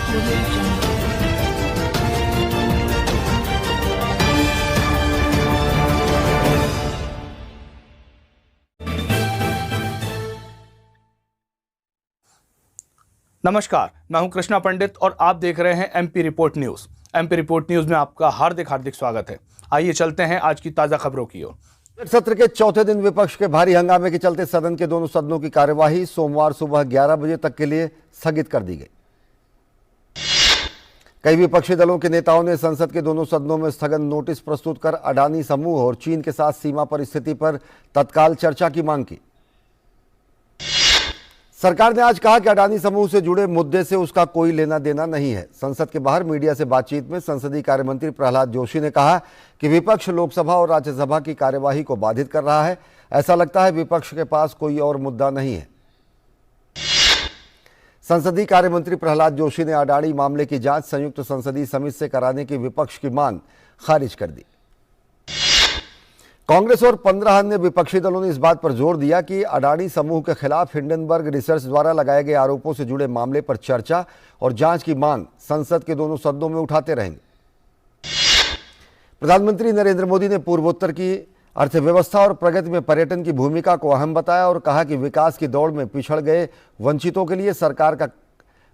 Audio Jungle. नमस्कार, मैं हूं कृष्णा पंडित और आप देख रहे हैं MP report news. MP report news में आपका हार्दिक स्वागत है। आइए चलते हैं आज की ताजा खबरों की ओर। सत्र के चौथे दिन विपक्ष के भारी हंगामे के चलते सदन के दोनों सदनों की कार्यवाही सोमवार सुबह 11 बजे तक के लिए स्थगित कर दी गई। कई विपक्षी दलों के नेताओं ने संसद के दोनों सदनों में स्थगन नोटिस प्रस्तुत कर अडानी समूह और चीन के साथ सीमा पर स्थिति पर तत्काल चर्चा की मांग की। सरकार ने आज कहा कि अडानी समूह से जुड़े मुद्दे से उसका कोई लेना देना नहीं है। संसद के बाहर मीडिया से बातचीत में संसदीय कार्य मंत्री प्रहलाद जोशी ने कहा कि विपक्ष लोकसभा और राज्यसभा की कार्यवाही को बाधित कर रहा है। ऐसा लगता है विपक्ष के पास कोई और मुद्दा नहीं है। संसदीय कार्य मंत्री प्रहलाद जोशी ने अडानी मामले की जांच संयुक्त संसदीय समिति से कराने की विपक्ष की मांग खारिज कर दी। कांग्रेस और 15 अन्य विपक्षी दलों ने इस बात पर जोर दिया कि अडानी समूह के खिलाफ हिंडनबर्ग रिसर्च द्वारा लगाए गए आरोपों से जुड़े मामले पर चर्चा और जांच की मांग संसद के दोनों सदनों में उठाते रहेंगे। प्रधानमंत्री नरेंद्र मोदी ने पूर्वोत्तर की अर्थव्यवस्था और प्रगति में पर्यटन की भूमिका को अहम बताया और कहा कि विकास की दौड़ में पिछड़ गए वंचितों के लिए सरकार का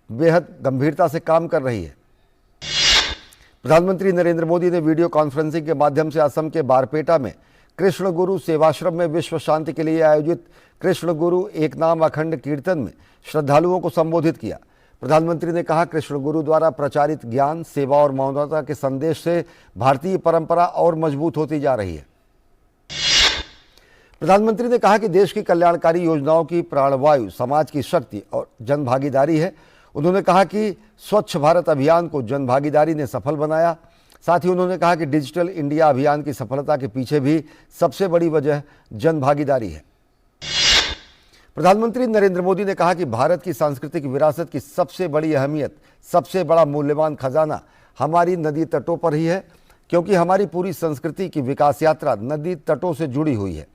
बेहद गंभीरता से काम कर रही है। प्रधानमंत्री नरेंद्र मोदी ने वीडियो कॉन्फ्रेंसिंग के माध्यम से असम के बारपेटा में कृष्ण गुरु सेवाश्रम में विश्व शांति के लिए आयोजित कृष्ण गुरु एक नाम अखंड कीर्तन में श्रद्धालुओं को संबोधित किया। प्रधानमंत्री ने कहा, कृष्ण गुरु द्वारा प्रचारित ज्ञान, सेवा और मानवता के संदेश से भारतीय परंपरा और मजबूत होती जा रही है। प्रधानमंत्री ने कहा कि देश की कल्याणकारी योजनाओं की प्राणवायु समाज की शक्ति और जनभागीदारी है। उन्होंने कहा कि स्वच्छ भारत अभियान को जनभागीदारी ने सफल बनाया। साथ ही उन्होंने कहा कि डिजिटल इंडिया अभियान की सफलता के पीछे भी सबसे बड़ी वजह जनभागीदारी है। प्रधानमंत्री नरेंद्र मोदी ने कहा कि भारत की सांस्कृतिक विरासत की सबसे बड़ी अहमियत, सबसे बड़ा मूल्यवान खजाना हमारी नदी तटों पर ही है, क्योंकि हमारी पूरी संस्कृति की विकास यात्रा नदी तटों से जुड़ी हुई है।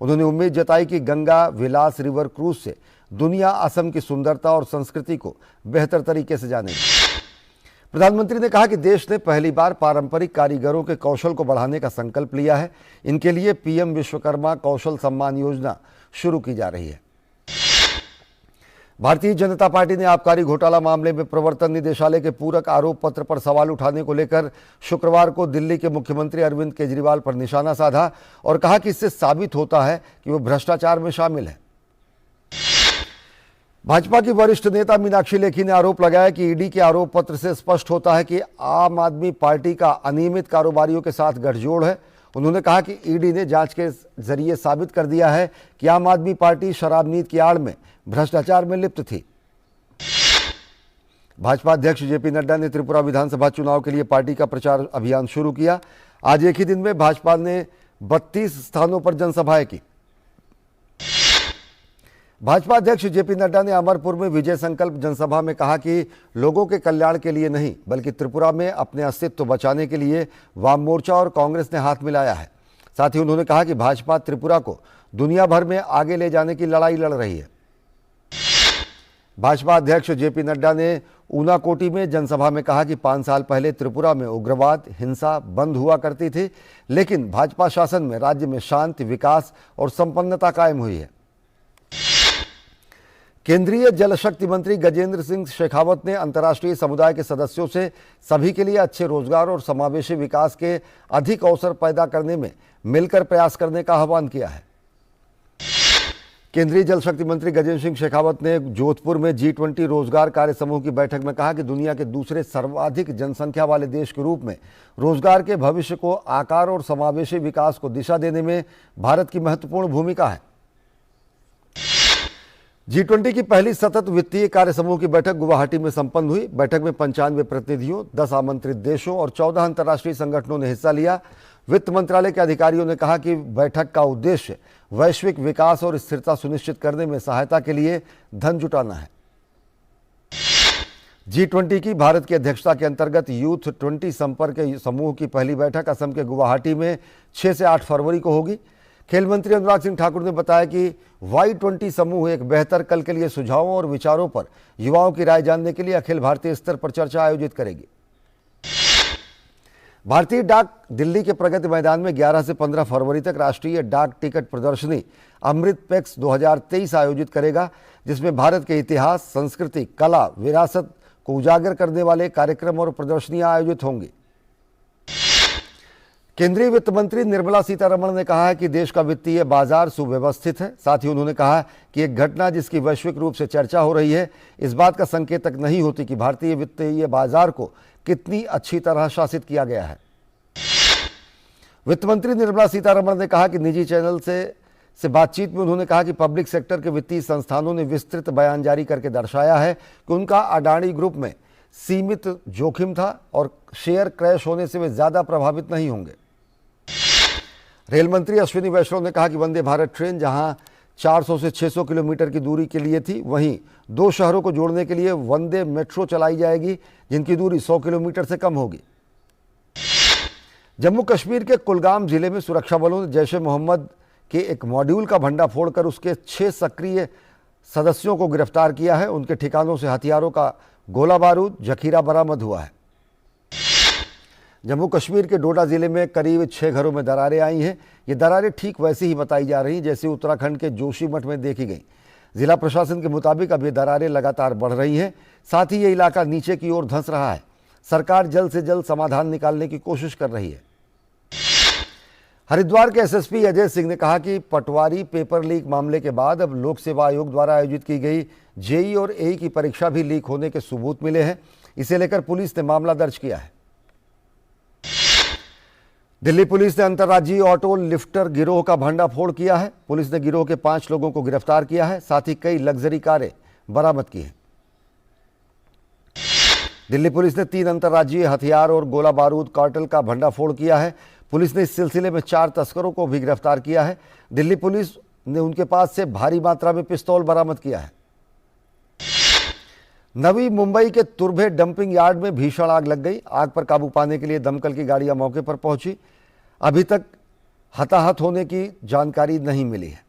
उन्होंने उम्मीद जताई कि गंगा विलास रिवर क्रूज से दुनिया असम की सुंदरता और संस्कृति को बेहतर तरीके से जानेगी। प्रधानमंत्री ने कहा कि देश ने पहली बार पारंपरिक कारीगरों के कौशल को बढ़ाने का संकल्प लिया है। इनके लिए पीएम विश्वकर्मा कौशल सम्मान योजना शुरू की जा रही है। भारतीय जनता पार्टी ने आबकारी घोटाला मामले में प्रवर्तन निदेशालय के पूरक आरोप पत्र पर सवाल उठाने को लेकर शुक्रवार को दिल्ली के मुख्यमंत्री अरविंद केजरीवाल पर निशाना साधा और कहा कि इससे साबित होता है कि वो भ्रष्टाचार में शामिल है। भाजपा की वरिष्ठ नेता मीनाक्षी लेखी ने आरोप लगाया कि ईडी के आरोप पत्र से स्पष्ट होता है कि आम आदमी पार्टी का अनियमित कारोबारियों के साथ गठजोड़ है। उन्होंने कहा कि ईडी ने जांच के जरिए साबित कर दिया है कि आम आदमी पार्टी शराब नीति की आड़ में भ्रष्टाचार में लिप्त थी। भाजपा अध्यक्ष जेपी नड्डा ने त्रिपुरा विधानसभा चुनाव के लिए पार्टी का प्रचार अभियान शुरू किया। आज एक ही दिन में भाजपा ने 32 स्थानों पर जनसभाएं की। भाजपा अध्यक्ष जेपी नड्डा ने अमरपुर में विजय संकल्प जनसभा में कहा कि लोगों के कल्याण के लिए नहीं, बल्कि त्रिपुरा में अपने अस्तित्व बचाने के लिए वाम मोर्चा और कांग्रेस ने हाथ मिलाया है। साथ ही उन्होंने कहा कि भाजपा त्रिपुरा को दुनिया भर में आगे ले जाने की लड़ाई लड़ रही है। भाजपा अध्यक्ष जेपी नड्डा ने ऊनाकोटी में जनसभा में कहा कि 5 साल पहले त्रिपुरा में उग्रवाद हिंसा बंद हुआ करती थी, लेकिन भाजपा शासन में राज्य में शांति, विकास और संपन्नता कायम हुई है। केंद्रीय जल शक्ति मंत्री गजेंद्र सिंह शेखावत ने अंतर्राष्ट्रीय समुदाय के सदस्यों से सभी के लिए अच्छे रोजगार और समावेशी विकास के अधिक अवसर पैदा करने में मिलकर प्रयास करने का आह्वान किया है। केंद्रीय जल शक्ति मंत्री गजेंद्र सिंह शेखावत ने जोधपुर में G20 रोजगार कार्य समूह की बैठक में कहा कि दुनिया के दूसरे सर्वाधिक जनसंख्या वाले देश के रूप में रोजगार के भविष्य को आकार और समावेशी विकास को दिशा देने में भारत की महत्वपूर्ण भूमिका है। G20 की पहली सतत वित्तीय कार्य समूह की बैठक गुवाहाटी में संपन्न हुई। बैठक में 95 प्रतिनिधियों, 10 आमंत्रित देशों और 14 अंतर्राष्ट्रीय संगठनों ने हिस्सा लिया। वित्त मंत्रालय के अधिकारियों ने कहा कि बैठक का उद्देश्य वैश्विक विकास और स्थिरता सुनिश्चित करने में सहायता के लिए धन जुटाना है। G20 की भारत की अध्यक्षता के अंतर्गत यूथ 20 संपर्क समूह की पहली बैठक असम के गुवाहाटी में 6 से 8 फरवरी को होगी। खेल मंत्री अनुराग सिंह ठाकुर ने बताया कि Y20 समूह एक बेहतर कल के लिए सुझावों और विचारों पर युवाओं की राय जानने के लिए अखिल भारतीय स्तर पर चर्चा आयोजित करेगी। भारतीय डाक दिल्ली के प्रगति मैदान में 11 से 15 फरवरी तक राष्ट्रीय डाक टिकट प्रदर्शनी अमृत पैक्स 2023 आयोजित करेगा, जिसमें भारत के इतिहास, संस्कृति, कला, विरासत को उजागर करने वाले कार्यक्रम और प्रदर्शनियां आयोजित होंगी। केंद्रीय वित्त मंत्री निर्मला सीतारमण ने कहा है कि देश का वित्तीय बाजार सुव्यवस्थित है। साथ ही उन्होंने कहा कि एक घटना जिसकी वैश्विक रूप से चर्चा हो रही है इस बात का संकेतक नहीं होती कि भारतीय वित्तीय बाजार को कितनी अच्छी तरह शासित किया गया है। वित्त मंत्री निर्मला सीतारमण ने कहा कि निजी चैनल से बातचीत में उन्होंने कहा कि पब्लिक सेक्टर के वित्तीय संस्थानों ने विस्तृत बयान जारी करके दर्शाया है कि उनका अडानी ग्रुप में सीमित जोखिम था और शेयर क्रैश होने से वे ज्यादा प्रभावित नहीं होंगे। रेल मंत्री अश्विनी वैष्णव ने कहा कि वंदे भारत ट्रेन जहां 400 से 600 किलोमीटर की दूरी के लिए थी, वहीं 2 शहरों को जोड़ने के लिए वंदे मेट्रो चलाई जाएगी, जिनकी दूरी 100 किलोमीटर से कम होगी। जम्मू कश्मीर के कुलगाम जिले में सुरक्षा बलों ने जैश ए मोहम्मद के एक मॉड्यूल का भंडाफोड़ कर उसके 6 सक्रिय सदस्यों को गिरफ्तार किया है। उनके ठिकानों से हथियारों का गोला बारूद, जखीरा बरामद हुआ है। जम्मू कश्मीर के डोडा जिले में करीब 6 घरों में दरारें आई हैं। ये दरारें ठीक वैसी ही बताई जा रही जैसे उत्तराखंड के जोशीमठ में देखी गई। जिला प्रशासन के मुताबिक अब ये दरारें लगातार बढ़ रही हैं, साथ ही ये इलाका नीचे की ओर धंस रहा है। सरकार जल्द से जल्द समाधान निकालने की कोशिश कर रही है। हरिद्वार के एसएसपी अजय सिंह ने कहा कि पटवारी पेपर लीक मामले के बाद अब लोक सेवा आयोग द्वारा आयोजित की गई जेई और एई की परीक्षा भी लीक होने के सबूत मिले हैं। इसे लेकर पुलिस ने मामला दर्ज किया है। दिल्ली पुलिस ने अंतर्राज्यीय ऑटो लिफ्टर गिरोह का भंडाफोड़ किया है। पुलिस ने गिरोह के 5 लोगों को गिरफ्तार किया है, साथ ही कई लग्जरी कारें बरामद की हैं। दिल्ली पुलिस ने 3 अंतर्राज्यीय हथियार और गोला बारूद कार्टेल का भंडाफोड़ किया है। पुलिस ने इस सिलसिले में 4 तस्करों को भी गिरफ्तार किया है। दिल्ली पुलिस ने उनके पास से भारी मात्रा में पिस्तौल बरामद किया है। नवी मुंबई के तुर्भे डंपिंग यार्ड में भीषण आग लग गई। आग पर काबू पाने के लिए दमकल की गाड़ियां मौके पर पहुंची। अभी तक हताहत होने की जानकारी नहीं मिली है।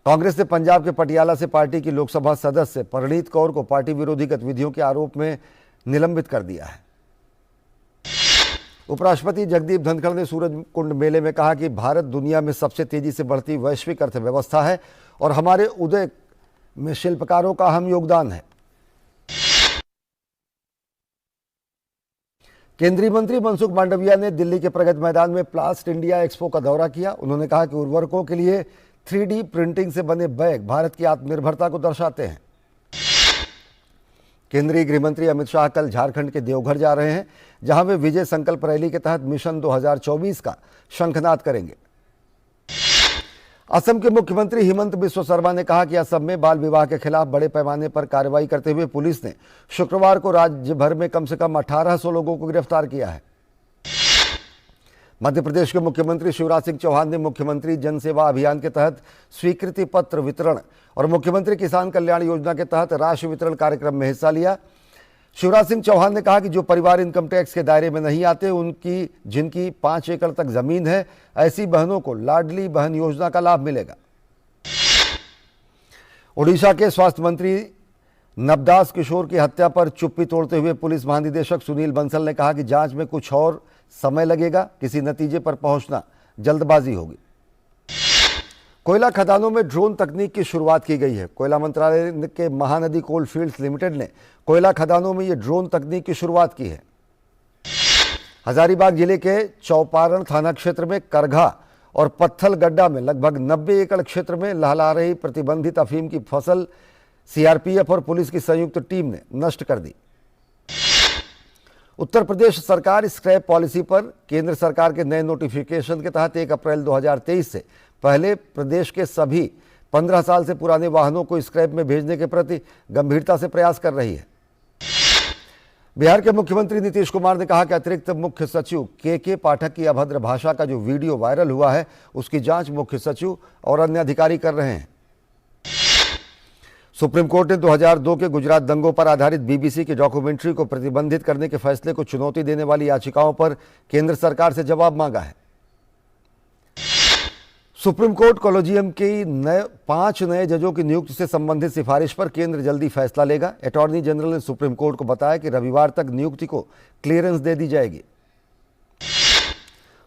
कांग्रेस ने पंजाब के पटियाला से पार्टी की लोकसभा सदस्य परनीत कौर को पार्टी विरोधी गतिविधियों के आरोप में निलंबित कर दिया है। उपराष्ट्रपति जगदीप धनखड़ ने सूरजकुंड मेले में कहा कि भारत दुनिया में सबसे तेजी से बढ़ती वैश्विक अर्थव्यवस्था है और हमारे उदय में शिल्पकारों का अहम योगदान है। केंद्रीय मंत्री मनसुख मांडविया ने दिल्ली के प्रगति मैदान में प्लास्ट इंडिया एक्सपो का दौरा किया। उन्होंने कहा कि उर्वरकों के लिए 3D प्रिंटिंग से बने बैग भारत की आत्मनिर्भरता को दर्शाते हैं। केंद्रीय गृह मंत्री अमित शाह कल झारखंड के देवघर जा रहे हैं, जहां वे विजय संकल्प रैली के तहत मिशन 2024 का शंखनाद करेंगे। असम के मुख्यमंत्री हिमंत बिस्वा शर्मा ने कहा कि असम में बाल विवाह के खिलाफ बड़े पैमाने पर कार्रवाई करते हुए पुलिस ने शुक्रवार को राज्य भर में कम से कम 1800 लोगों को गिरफ्तार किया है। मध्य प्रदेश के मुख्यमंत्री शिवराज सिंह चौहान ने मुख्यमंत्री जन सेवा अभियान के तहत स्वीकृति पत्र वितरण और मुख्यमंत्री किसान कल्याण योजना के तहत राशि वितरण कार्यक्रम में हिस्सा लिया। शिवराज सिंह चौहान ने कहा कि जो परिवार इनकम टैक्स के दायरे में नहीं आते, उनकी जिनकी 5 एकड़ तक जमीन है, ऐसी बहनों को लाडली बहन योजना का लाभ मिलेगा। ओडिशा के स्वास्थ्य मंत्री नबदास किशोर की हत्या पर चुप्पी तोड़ते हुए पुलिस महानिदेशक सुनील बंसल ने कहा कि जांच में कुछ और समय लगेगा, किसी नतीजे पर पहुंचना जल्दबाजी होगी। कोयला खदानों में ड्रोन तकनीक की शुरुआत की गई है। कोयला मंत्रालय के महानदी कोल फील्ड्स लिमिटेड ने कोयला खदानों में ये ड्रोन तकनीक की शुरुआत की है। हजारीबाग जिले के चौपारण थाना क्षेत्र में करघा और पत्थल गड्ढा में लगभग 90 एकड़ क्षेत्र में लहला रही प्रतिबंधित अफीम की फसल सीआरपीएफ और पुलिस की संयुक्त टीम ने नष्ट कर दी। उत्तर प्रदेश सरकार स्क्रैप पॉलिसी पर केंद्र सरकार के नए नोटिफिकेशन के तहत 1 अप्रैल 2023 से पहले प्रदेश के सभी 15 साल से पुराने वाहनों को स्क्रैप में भेजने के प्रति गंभीरता से प्रयास कर रही है। बिहार के मुख्यमंत्री नीतीश कुमार ने कहा कि अतिरिक्त मुख्य सचिव के पाठक की अभद्र भाषा का जो वीडियो वायरल हुआ है, उसकी जांच मुख्य सचिव और अन्य अधिकारी कर रहे हैं। सुप्रीम कोर्ट ने 2002 के गुजरात दंगों पर आधारित बीबीसी की डॉक्यूमेंट्री को प्रतिबंधित करने के फैसले को चुनौती देने वाली याचिकाओं पर केंद्र सरकार से जवाब मांगा है। सुप्रीम कोर्ट कॉलेजियम की 5 नए जजों की नियुक्ति से संबंधित सिफारिश पर केंद्र जल्दी फैसला लेगा। अटॉर्नी जनरल ने सुप्रीम कोर्ट को बताया कि रविवार तक नियुक्ति को क्लियरेंस दे दी जाएगी।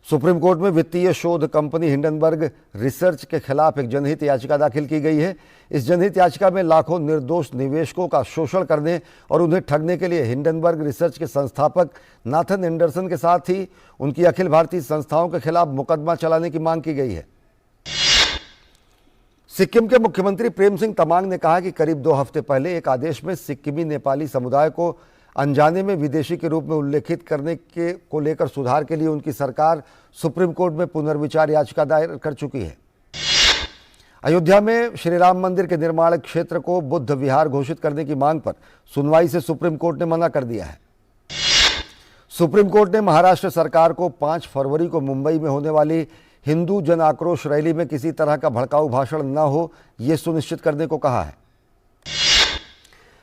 सुप्रीम कोर्ट में वित्तीय शोध कंपनी हिंडनबर्ग रिसर्च के खिलाफ एक जनहित याचिका दाखिल की गई है। इस जनहित याचिका में लाखों निर्दोष निवेशकों का शोषण करने और उन्हें ठगने के लिए हिंडनबर्ग रिसर्च के संस्थापक नाथन एंडरसन के साथ ही उनकी अखिल भारतीय संस्थाओं के खिलाफ मुकदमा चलाने की मांग की गई है। सिक्किम के मुख्यमंत्री प्रेम सिंह तमांग ने कहा कि करीब 2 हफ्ते पहले एक आदेश में सिक्किमी नेपाली समुदाय को अनजाने में विदेशी के रूप में उल्लेखित करने को लेकर सुधार के लिए उनकी सरकार सुप्रीम कोर्ट में पुनर्विचार याचिका दायर कर चुकी है। अयोध्या में श्री राम मंदिर के निर्माण क्षेत्र को बुद्ध विहार घोषित करने की मांग पर सुनवाई से सुप्रीम कोर्ट ने मना कर दिया है। सुप्रीम कोर्ट ने महाराष्ट्र सरकार को 5 फरवरी को मुंबई में होने वाली हिंदू जन आक्रोश रैली में किसी तरह का भड़काऊ भाषण न हो, यह सुनिश्चित करने को कहा है।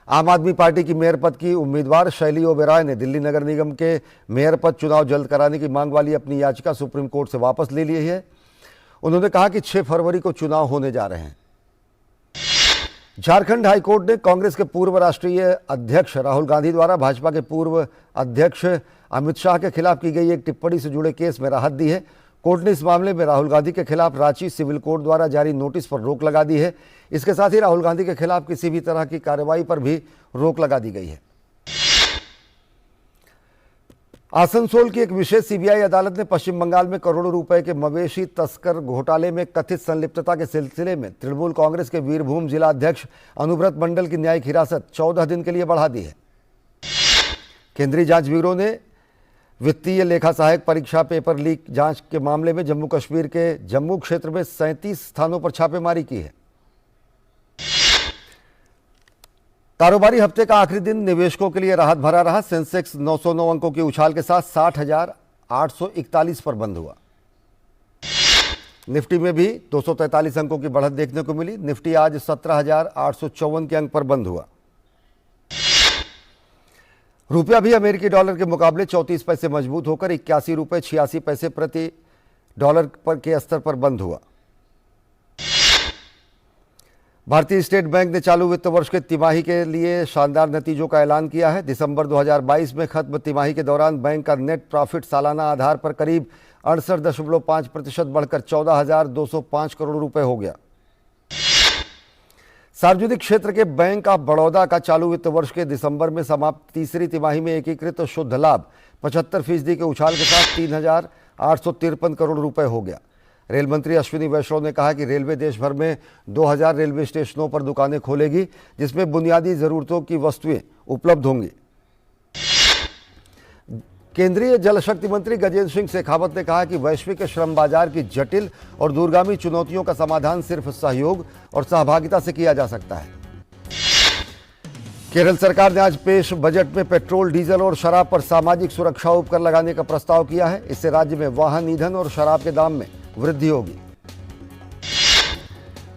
आम आदमी पार्टी की मेयर पद की उम्मीदवार शैली ओबेरॉय ने दिल्ली नगर निगम के मेयर पद चुनाव जल्द कराने की मांग वाली अपनी याचिका सुप्रीम कोर्ट से वापस ले ली है। उन्होंने कहा कि 6 फरवरी को चुनाव होने जा रहे हैं। झारखंड हाईकोर्ट ने कांग्रेस के पूर्व राष्ट्रीय अध्यक्ष राहुल गांधी द्वारा भाजपा के पूर्व अध्यक्ष अमित शाह के खिलाफ की गई एक टिप्पणी से जुड़े केस में राहत दी है। कोर्ट ने इस मामले में राहुल गांधी के खिलाफ रांची सिविल कोर्ट द्वारा जारी नोटिस पर रोक लगा दी है। इसके साथ ही राहुल गांधी के खिलाफ किसी भी तरह की कार्रवाई पर भी रोक लगा दी गई है। आसनसोल की एक विशेष सीबीआई अदालत ने पश्चिम बंगाल में करोड़ों रुपए के मवेशी तस्कर घोटाले में कथित संलिप्तता के सिलसिले में तृणमूल कांग्रेस के वीरभूम जिला अध्यक्ष अनुव्रत मंडल की न्यायिक हिरासत 14 दिन के लिए बढ़ा दी है। केंद्रीय जांच ब्यूरो ने वित्तीय लेखा सहायक परीक्षा पेपर लीक जांच के मामले में जम्मू कश्मीर के जम्मू क्षेत्र में 37 स्थानों पर छापेमारी की है। कारोबारी हफ्ते का आखिरी दिन निवेशकों के लिए राहत भरा रहा। सेंसेक्स 909 अंकों की उछाल के साथ 60,841 पर बंद हुआ। निफ्टी में भी 243 अंकों की बढ़त देखने को मिली। निफ्टी आज 17,854 के अंक पर बंद हुआ। रुपया भी अमेरिकी डॉलर के मुकाबले 34 पैसे मजबूत होकर 81 रुपये 86 पैसे प्रति डॉलर पर के स्तर पर बंद हुआ। भारतीय स्टेट बैंक ने चालू वित्त वर्ष के तिमाही के लिए शानदार नतीजों का ऐलान किया है। दिसंबर 2022 में खत्म तिमाही के दौरान बैंक का नेट प्रॉफिट सालाना आधार पर करीब 68.5% बढ़कर 14,205 करोड़ रुपए हो गया। सार्वजनिक क्षेत्र के बैंक ऑफ बड़ौदा का चालू वित्त वर्ष के दिसंबर में समाप्त तीसरी तिमाही में एकीकृत शुद्ध लाभ 75% के उछाल के साथ 3,853 करोड़ रुपए हो गया। रेल मंत्री अश्विनी वैष्णव ने कहा कि रेलवे देश भर में 2,000 रेलवे स्टेशनों पर दुकानें खोलेगी, जिसमें बुनियादी जरूरतों की वस्तुएं उपलब्ध होंगी। केंद्रीय जल शक्ति मंत्री गजेंद्र सिंह शेखावत ने कहा कि वैश्विक श्रम बाजार की जटिल और दूरगामी चुनौतियों का समाधान सिर्फ सहयोग और सहभागिता से किया जा सकता है। केरल सरकार ने आज पेश बजट में पेट्रोल, डीजल और शराब पर सामाजिक सुरक्षा उपकर लगाने का प्रस्ताव किया है। इससे राज्य में वाहन, ईंधन और शराब के दाम में वृद्धि होगी।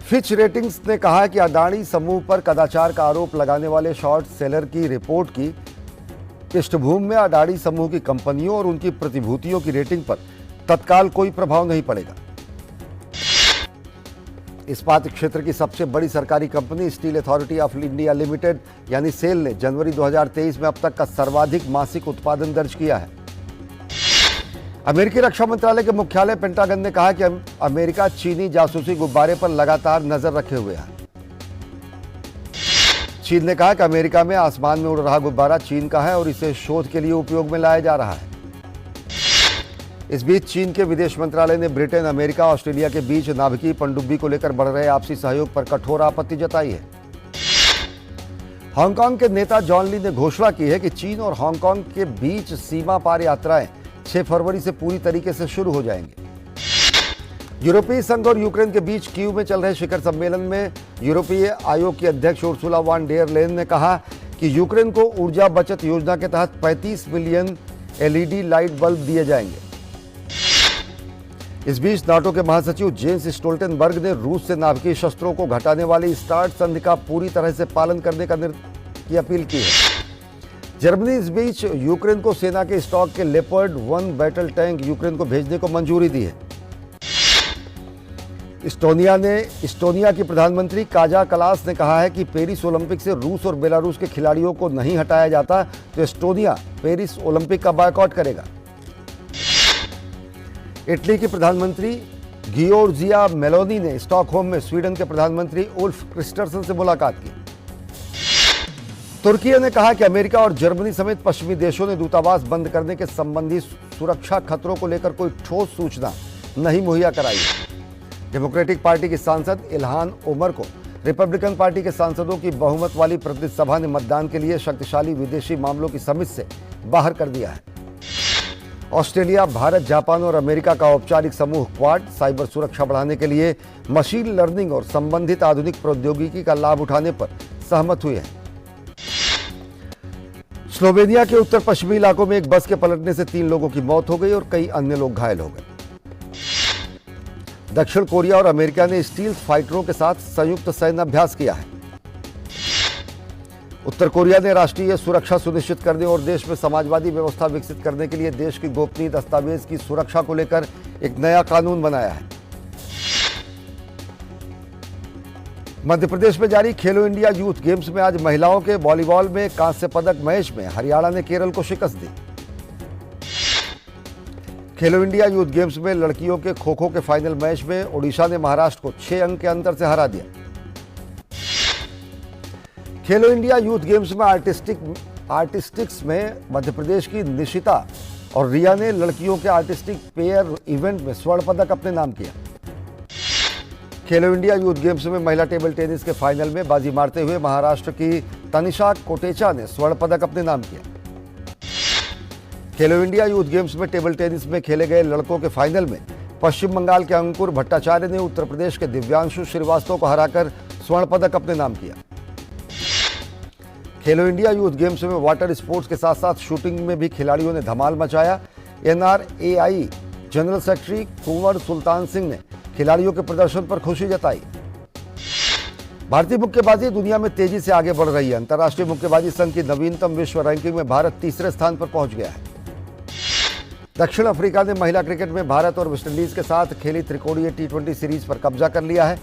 फिच रेटिंग्स ने कहा कि अडानी समूह पर कदाचार का आरोप लगाने वाले शॉर्ट सेलर की रिपोर्ट की पृष्ठभूमि में अडानी समूह की कंपनियों और उनकी प्रतिभूतियों की रेटिंग पर तत्काल कोई प्रभाव नहीं पड़ेगा। इस्पात क्षेत्र की सबसे बड़ी सरकारी company steel authority of India limited यानी सेल ने जनवरी 2023 में अब तक का सर्वाधिक मासिक उत्पादन दर्ज किया है। अमेरिकी रक्षा मंत्रालय के मुख्यालय पेंटागन ने कहा कि अमेरिका चीनी जासूसी गुब्बारे पर लगातार नजर रखे हुए है। चीन ने कहा कि अमेरिका में आसमान में उड़ रहा गुब्बारा चीन का है और इसे शोध के लिए उपयोग में लाया जा रहा है। इस बीच चीन के विदेश मंत्रालय ने ब्रिटेन, अमेरिका, ऑस्ट्रेलिया के बीच नाभिकीय पनडुब्बी को लेकर बढ़ रहे आपसी सहयोग पर कठोर आपत्ति जताई है। हांगकांग के नेता जॉन ली ने घोषणा की है कि चीन और हांगकांग के बीच सीमा पार यात्राएं 6 फरवरी से पूरी तरीके से शुरू हो जाएंगे। यूरोपीय संघ और यूक्रेन के बीच कीव में चल रहे शिखर सम्मेलन में यूरोपीय आयोग की अध्यक्ष उर्सुला वॉन डेर लेयन ने कहा कि यूक्रेन को ऊर्जा बचत योजना के तहत 35 मिलियन एलईडी लाइट बल्ब दिए जाएंगे। इस बीच नाटो के महासचिव जेंस स्टोल्टेनबर्ग ने रूस से नाभिकीय शस्त्रों को घटाने वाली स्टार्ट संधि का पूरी तरह से पालन करने की अपील की है। जर्मनी इस बीच यूक्रेन को सेना के स्टॉक के लेपर्ड 1 बैटल टैंक यूक्रेन को भेजने को मंजूरी दी है। एस्टोनिया की प्रधानमंत्री काजा कलास ने कहा है कि पेरिस ओलंपिक से रूस और बेलारूस के खिलाड़ियों को नहीं हटाया जाता तो एस्टोनिया पेरिस ओलंपिक का बायकॉट करेगा। इटली की प्रधानमंत्री गियोर्जिया मेलोनी ने स्टॉकहोम में स्वीडन के प्रधानमंत्री उल्फ क्रिस्टरसन से मुलाकात की। तुर्की ने कहा कि अमेरिका और जर्मनी समेत पश्चिमी देशों ने दूतावास बंद करने के संबंधी सुरक्षा खतरों को लेकर कोई ठोस सूचना नहीं मुहैया कराई है। डेमोक्रेटिक पार्टी की सांसद इल्हान ओमर को रिपब्लिकन पार्टी के सांसदों की बहुमत वाली प्रतिनिधि सभा ने मतदान के लिए शक्तिशाली विदेशी मामलों की समिति से बाहर कर दिया है। ऑस्ट्रेलिया, भारत, जापान और अमेरिका का औपचारिक समूह क्वाड साइबर सुरक्षा बढ़ाने के लिए मशीन लर्निंग और संबंधित आधुनिक प्रौद्योगिकी का लाभ उठाने पर सहमत हुए हैं। स्लोवेनिया के उत्तर पश्चिमी इलाकों में एक बस के पलटने से 3 लोगों की मौत हो गई और कई अन्य लोग घायल हो गए। दक्षिण कोरिया और अमेरिका ने स्टील्थ फाइटरों के साथ संयुक्त सैन्य अभ्यास किया है। उत्तर कोरिया ने राष्ट्रीय सुरक्षा सुनिश्चित करने और देश में समाजवादी व्यवस्था विकसित करने के लिए देश की गोपनीय दस्तावेज की सुरक्षा को लेकर एक नया कानून बनाया है। मध्य प्रदेश में जारी खेलो इंडिया यूथ गेम्स में आज महिलाओं के वॉलीबॉल में कांस्य पदक मैच में हरियाणा ने केरल को शिकस्त दी। खेलो इंडिया यूथ गेम्स में लड़कियों के खो खो के फाइनल मैच में ओडिशा ने महाराष्ट्र को 6 अंक के अंतर से हरा दिया। खेलो इंडिया यूथ गेम्स में आर्टिस्टिक्स में मध्य प्रदेश की निशिता और रिया ने लड़कियों के आर्टिस्टिक पेयर इवेंट में स्वर्ण पदक अपने नाम किया। खेलो इंडिया यूथ गेम्स में महिला टेबल टेनिस के फाइनल में बाजी मारते हुए महाराष्ट्र की तनिषा कोटेचा ने स्वर्ण पदक अपने नाम किया। खेलो इंडिया यूथ गेम्स में टेबल टेनिस में खेले गए लड़कों के फाइनल में पश्चिम बंगाल के अंकुर भट्टाचार्य ने उत्तर प्रदेश के दिव्यांशु श्रीवास्तव को हराकर स्वर्ण पदक अपने नाम किया। खेलो इंडिया यूथ गेम्स में वाटर स्पोर्ट्स के साथ साथ शूटिंग में भी खिलाड़ियों ने धमाल मचाया। NRAI जनरल सेक्रेटरी कुंवर सुल्तान सिंह ने खिलाड़ियों के प्रदर्शन पर खुशी जताई। भारतीय मुक्केबाजी दुनिया में तेजी से आगे बढ़ रही है। अंतर्राष्ट्रीय मुक्केबाजी संघ की नवीनतम विश्व रैंकिंग में भारत तीसरे स्थान पर पहुंच गया है। दक्षिण अफ्रीका ने महिला क्रिकेट में भारत और वेस्टइंडीज के साथ खेली त्रिकोणीय T20 सीरीज पर कब्जा कर लिया है।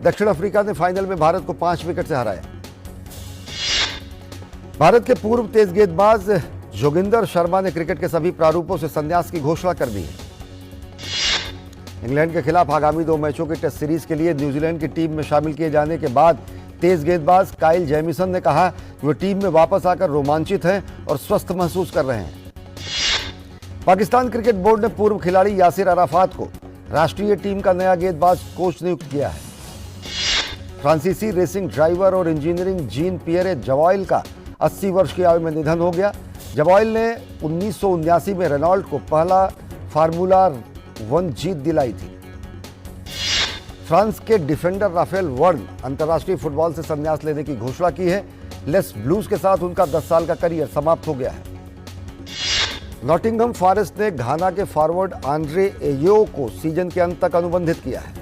दक्षिण अफ्रीका ने फाइनल में भारत को 5 विकेट से हराया। भारत के पूर्व तेज गेंदबाज जोगिंदर शर्मा ने क्रिकेट के सभी प्रारूपों से संन्यास की घोषणा कर दी है। इंग्लैंड के खिलाफ आगामी 2 मैचों की टेस्ट सीरीज के लिए न्यूजीलैंड की टीम में शामिल किए जाने के बाद तेज गेंदबाज काइल जेमिसन ने कहा कि वे टीम में वापस आकर रोमांचित हैं और स्वस्थ महसूस कर रहे हैं। पाकिस्तान क्रिकेट बोर्ड ने पूर्व खिलाड़ी यासिर अराफात को राष्ट्रीय टीम का नया गेंदबाज कोच नियुक्त किया है। फ्रांसीसी रेसिंग ड्राइवर और इंजीनियरिंग जीन पियरे जवाइल का 80 वर्ष की आयु में निधन हो गया। जवाइल ने 1979 में रेनॉल्ट को पहला फार्मूला 1 जीत दिलाई थी। फ्रांस के डिफेंडर राफेल वर्न अंतर्राष्ट्रीय फुटबॉल से संन्यास लेने की घोषणा की है। लेस ब्लूज के साथ उनका 10 साल का करियर समाप्त हो गया है। नॉटिंघम फॉरेस्ट ने घाना के फॉरवर्ड आंद्रे एयो को सीजन के अंत तक अनुबंधित किया है।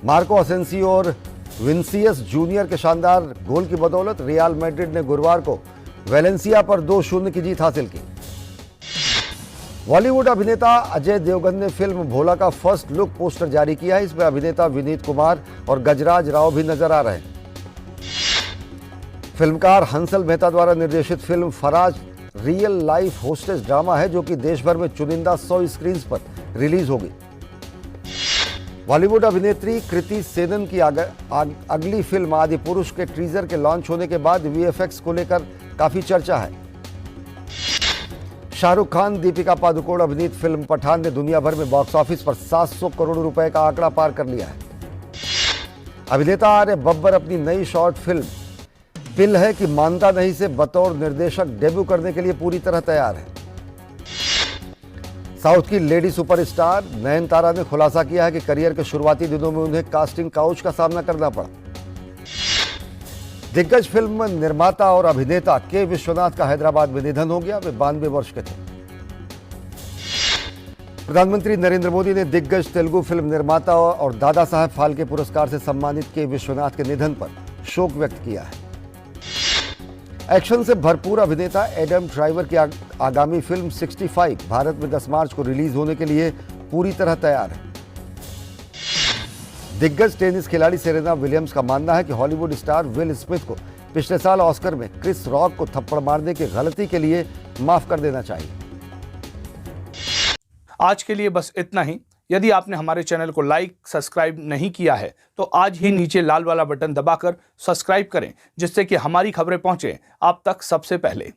मार्को असेंसियो और विनिसियस जूनियर के शानदार गोल की बदौलत रियल मैड्रिड ने गुरुवार को वेलेंसिया पर 2-0 की जीत हासिल की। बॉलीवुड अभिनेता अजय देवगन ने फिल्म भोला का फर्स्ट लुक पोस्टर जारी किया है। इसमें अभिनेता विनीत कुमार और गजराज राव भी नजर आ रहे हैं। फिल्मकार हंसल मेहता द्वारा निर्देशित film Faraaz real life hostage drama है जो कि देश भर में चुनिंदा 100 स्क्रीन्स पर रिलीज होगी। बॉलीवुड अभिनेत्री कृति सेनन की अगली फिल्म आदि पुरुष के टीजर के लॉन्च होने के बाद VFX को लेकर काफी चर्चा है। शाहरुख खान, दीपिका पादुकोण अभिनीत फिल्म पठान ने दुनिया भर में बॉक्स ऑफिस पर 700 करोड़ रुपए का आंकड़ा पार कर लिया है। अभिनेता आर्य बब्बर अपनी नई शॉर्ट फिल्म पिल है कि मानता नहीं से बतौर निर्देशक डेब्यू करने के लिए पूरी तरह तैयार है। साउथ की लेडी सुपरस्टार नयनतारा ने खुलासा किया है कि करियर के शुरुआती दिनों में उन्हें कास्टिंग काउच का सामना करना पड़ा। दिग्गज फिल्म निर्माता और अभिनेता के विश्वनाथ का हैदराबाद में निधन हो गया। वे 92 वर्ष के थे। प्रधानमंत्री नरेंद्र मोदी ने दिग्गज तेलुगु फिल्म निर्माता और दादा साहब फाल्के पुरस्कार से सम्मानित के विश्वनाथ के निधन पर शोक व्यक्त किया है। एक्शन से भरपूर अभिनेता एडम ड्राइवर की आगामी फिल्म 65 भारत में 10 मार्च को रिलीज होने के लिए पूरी तरह तैयार है। दिग्गज टेनिस खिलाड़ी सेरेना विलियम्स का मानना है कि हॉलीवुड स्टार विल स्मिथ को पिछले साल ऑस्कर में क्रिस रॉक को थप्पड़ मारने की गलती के लिए माफ कर देना चाहिए। आज के लिए बस इतना ही। यदि आपने हमारे चैनल को लाइक सब्सक्राइब नहीं किया है तो आज ही नीचे लाल वाला बटन दबाकर सब्सक्राइब करें, जिससे कि हमारी खबरें पहुंचे आप तक सबसे पहले।